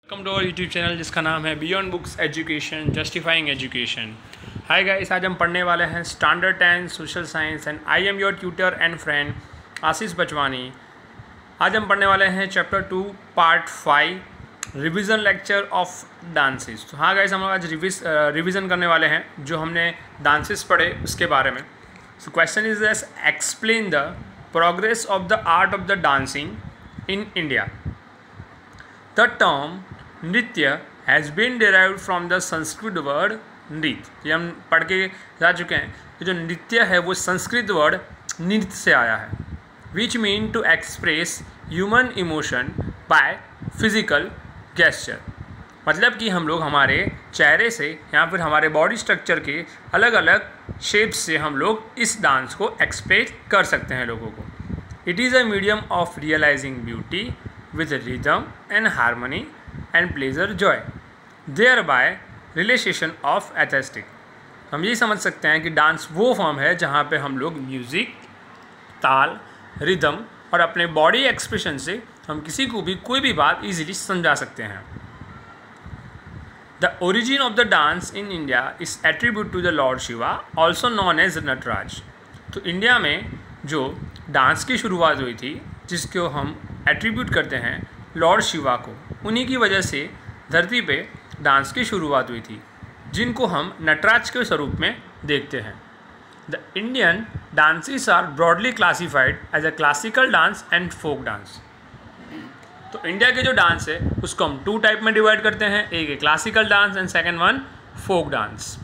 Welcome to our YouTube channel जिसका नाम है beyond books education justifying education. Hi guys, आज हम पढ़ने वाले हैं standard 10 social science and I am your tutor and friend Ashish Bachwani. आज हम पढ़ने वाले हैं chapter 2 part 5 revision lecture of dances. तो हाँ गाइस, हम लोग आज रिवीजन करने वाले हैं जो हमने डांसेस पढ़े उसके बारे में। So question is this, explain the progress of the art of the dancing in India. The term nritya has been derived from the Sanskrit word nritya. ये हम पढ़ के जा चुके हैं कि जो नृत्य है वो संस्कृत वर्ड नृत्य से आया है, which mean to express human emotion by physical gesture. मतलब कि हम लोग हमारे चेहरे से या फिर हमारे बॉडी स्ट्रक्चर के अलग अलग शेप्स से हम लोग इस डांस को एक्सप्रेस कर सकते हैं लोगों को। It is a medium of realising beauty with rhythm and harmony and pleasure joy, thereby realization of aesthetic। हम ये समझ सकते हैं कि डांस वो फॉर्म है जहाँ पे हम लोग म्यूज़िक, ताल, रिदम और अपने बॉडी एक्सप्रेशन से हम किसी को भी कोई भी बात इजीली समझा सकते हैं। The origin of the dance in India is attribute to the lord Shiva also known as Nataraj. तो इंडिया में जो डांस की शुरुआत हुई थी जिसको हम एट्रीब्यूट करते हैं लॉर्ड शिवा को, उन्हीं की वजह से धरती पे डांस की शुरुआत हुई थी जिनको हम नटराज के स्वरूप में देखते हैं। The Indian dances are broadly classified as a classical dance and folk dance. तो इंडिया के जो डांस है उसको हम 2 टाइप में डिवाइड करते हैं, एक है classical dance and second one folk dance.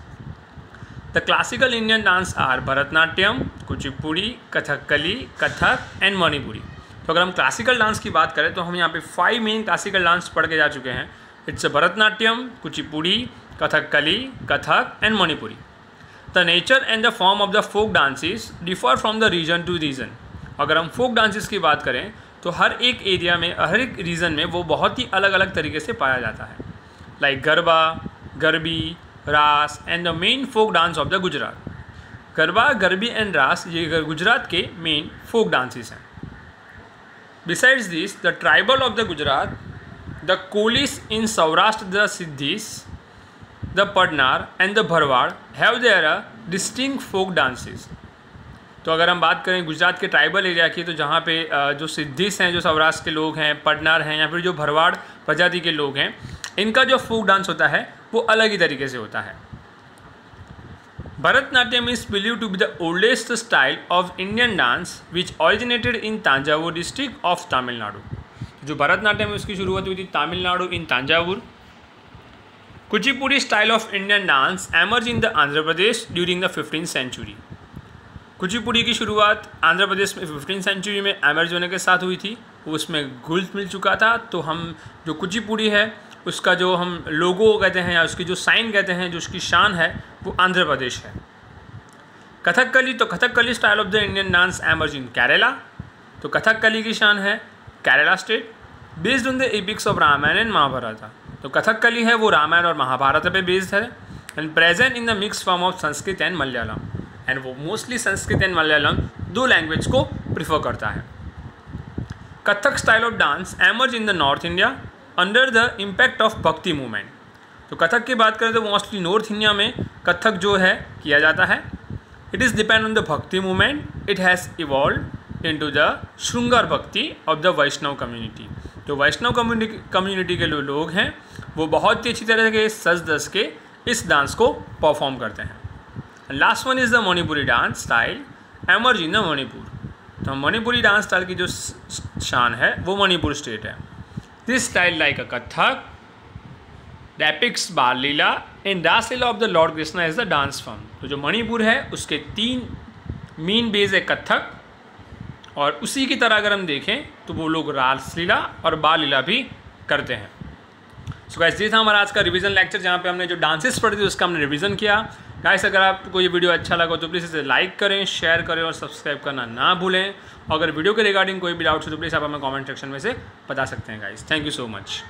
The classical Indian dance are Bharatanatyam, Kuchipudi, Kathakali, Kathak and Manipuri. तो अगर हम क्लासिकल डांस की बात करें तो हम यहाँ पे 5 मेन क्लासिकल डांस पढ़ के जा चुके हैं। It's Bharatanatyam, Kuchipudi, Kathakali, Kathak and Manipuri. The nature and the form of the folk dances differ from the region to region. अगर हम फोक डांसेस की बात करें तो हर एक एरिया में, हर एक रीजन में वो बहुत ही अलग अलग तरीके से पाया जाता है। Like Garba, Garbi, Raas and the main folk dance of the Gujarat. Garba, Garbi and Raas ये गुजरात के मेन फोक डांसेस हैं। Besides this, the tribal of the Gujarat, the Kolis in Saurashtra, the Siddhis, the Padnar and the Bharwad have their distinct folk dances। तो अगर हम बात करें गुजरात के tribal area की, तो जहाँ पे जो सिद्धिस हैं, जो सौराष्ट्र के लोग हैं, पडनार हैं या फिर जो भरवाड़ प्रजाति के लोग हैं, इनका जो फोक डांस होता है वो अलग ही तरीके से होता है। Bharatnatyam is believed to be the oldest style of Indian dance which originated in Tanjavur district of Tamil Nadu। जो भरतनाट्यम है उसकी शुरुआत हुई थी तमिलनाडु इन Thanjavur. Kuchipudi style of Indian dance emerge in the Andhra Pradesh during the 15th century. Kuchipudi की शुरुआत आंध्र प्रदेश में 15th सेंचुरी में एमर्ज होने के साथ हुई थी, वो उसमें घुल मिल चुका था। तो हम जो कुचिपुड़ी है उसका जो हम लोगो कहते हैं या उसकी जो साइन कहते हैं, जो उसकी शान है वो आंध्र प्रदेश है। कथकली, तो Kathakali style of the Indian dance emerge in Kerala. तो कथकली की शान है Kerala state, based on the epics of Ramayana and Mahabharata. तो कथकली है वो रामायण और महाभारत पे बेस्ड है and present in the mix form of Sanskrit and Malayalam. And वो mostly Sanskrit and Malayalam 2 language को प्रिफर करता है। Kathak style of dance emerge in the north India under the impact of Bhakti movement. तो कथक की बात करें तो मोस्टली नॉर्थ इंडिया में कथक जो है किया जाता है। It is depend on the bhakti movement. It has evolve into the shringar bhakti of the Vaishnav community. जो वैष्णव कम्युनिटी के लोग हैं वो बहुत ही अच्छी तरह के सज धज के इस डांस को परफॉर्म करते हैं। Last one is the Manipuri dance style emerge in the Manipur. तो मणिपुरी डांस स्टाइल की जो शान है वो मणिपुर स्टेट है। This style like a Kathak depicts Bal Leela and Ras Leela of the Lord Krishna is the dance form। तो जो मणिपुर है उसके 3 मेन बेस है कथक, और उसी की तरह अगर हम देखें तो वो लोग रास लीला और बाल लीला भी करते हैं। सो गाइस, ये था हमारा आज का रिवीजन लेक्चर जहाँ पे हमने जो डांसेस पढ़ी थी उसका हमने रिवीजन किया। गाइस, अगर आपको ये वीडियो अच्छा लगा तो प्लीज़ इसे लाइक करें, शेयर करें और सब्सक्राइब करना ना भूलें। अगर वीडियो के रिगार्डिंग कोई भी डाउट्स हो तो प्लीज़ आप हमें कमेंट सेक्शन में से बता सकते हैं guys. Thank you so much.